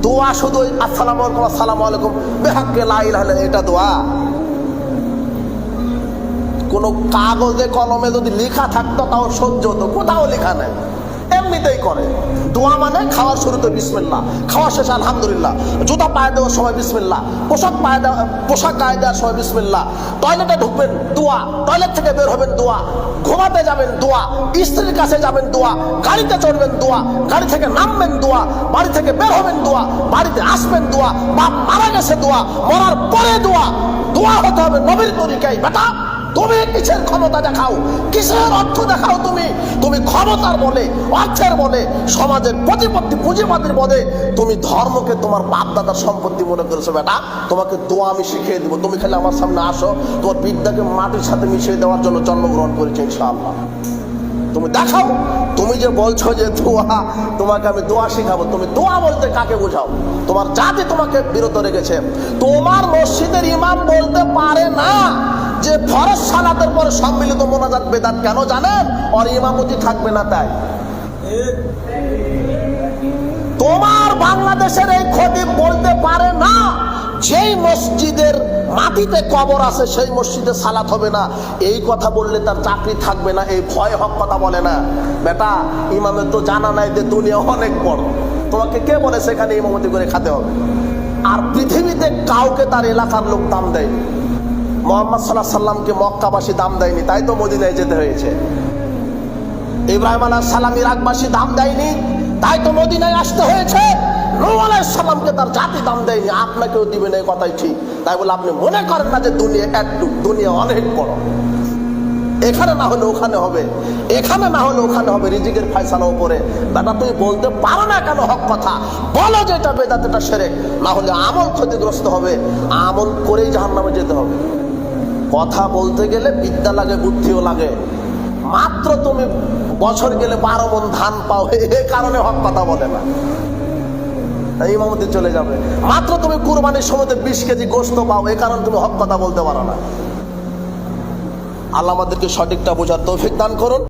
দোয়া শুধু আসসালামু আলাইকুম আসসালামু আলাইকুম বেহাক্কে লা ইলাহা ইল্লাল্লাহ, এটা দোয়া? কোন কাগজে কলমে যদি লেখা থাকতো তাও সহ্য হতো, কোথাও লেখা নেই, এমনিতেই করে। দোয়া মানে খাওয়ার শুরুতে বিসমিল্লাহ, খাওয়া শেষে আলহামদুলিল্লাহ, জুতা পায়ে দেওয়ার সময় বিসমিল্লাহ, পোশাক গায়ে দেওয়ার সময় বিসমিল্লাহ, টয়লেটে ঢুকবেন দোয়া, টয়লেট থেকে বের হবেন দোয়া, ঘুমাতে যাবেন দোয়া, স্ত্রীর কাছে যাবেন দোয়া, গাড়িতে চড়বেন দোয়া, গাড়ি থেকে নামবেন দোয়া, বাড়ি থেকে বের হবেন দোয়া, বাড়িতে আসবেন দোয়া, বাপ মারা গেছে দোয়া, মরার পরে দোয়া। দোয়া হতে হবে নবীর তরিকায়। বেটা তুমি কিসের ক্ষমতা দেখাও, কিসের অর্থ দেখাও? তুমি ক্ষমতার বলে, অর্থের বলে, সমাজের প্রতিপত্তি পুঁজিবাদীর বলে তুমি ধর্মকে তোমার বাপ দাদার সম্পত্তি মনে করেছো। বেটা তোমাকে দোয়া আমি শিখিয়ে দিব, তুমি খালি আমার সামনে আসো, তোমার বিদ্যাকে মাটির সাথে মিশিয়ে দেওয়ার জন্য জন্মগ্রহণ করেছি ইনশাআল্লাহ। তুমি দেখাও, তুমি যে বলছো যে দোয়া, তোমাকে আমি দোয়া শিখাবো, তুমি দোয়া বলতে কাকে বোঝাও? তোমার জাতি তোমাকে বিরত রেখেছে। তোমার মসজিদের ইমাম বলতে পারে না যে ফরজ সালাতের পরে সম্মিলিত মোনাজাত বেদাত, কেন জানেন? আর ইমামতি থাকবে না তাই। তোমার বাংলাদেশের এই খতিব বলতে পারে না যেই মসজিদের মাটিতে কবর আছে সেই মসজিদে সালাত হবে না, এই কথা বললে তার চাকরি থাকবে না, এই ভয় হক কথা বলে না। বেটা ইমামের তো জানা নাই যে দুনিয়া অনেক বড়, তোমাকে কে বলে সেখানে ইমামতি করে খেতে হবে? আর পৃথিবীতে কাউকে তার এলাকার লোক দাম দেয়নি। মুহাম্মদ সাল্লাল্লাহু আলাইহি সাল্লামকে মক্কাবাসী দাম দেয়নি, তাই তো মদিনায় যেতে হয়েছে। ইব্রাহিম আলাইহিস সালাম ইরাকবাসী দাম দেয়নি, তাই তো মদিনায় আসতে হয়েছে। নূহ আলাইহিস সালামকে তার জাতি দাম দেয়নি, আপনাকেও দিবে না, এই কথাই ঠিক। তাই বলে আপনি মনে করেন না যে দুনিয়া একটুক, দুনিয়া অনেক বড়। এখানে না হলে ওখানে হবে, এখানে না হলে ওখানে হবে, রিজিকের ফয়সালা উপরে। বেটা তুমি বলতে পারো না কেন হক কথা? বলো যে এটা বেদাত, এটা শিরক, না হলে আমল ক্ষতিগ্রস্ত হবে, আমল করেই জাহান্নামে যেতে হবে। কথা বলতে গেলে বিদ্যা লাগে, বুদ্ধিও লাগে। মাত্র তুমি বছর গেলে 12 মণ ধান পাও, এ কারণে হক কথা বলে না, ইমামতি চলে যাবে। মাত্র তুমি কুরবানির সময় 20 কেজি গোশত পাও, এ কারণে তুমি হক কথা বলতে পারো না। আল্লাহ আমাদেরকে সঠিকটা বোঝার তৌফিক দান করুন।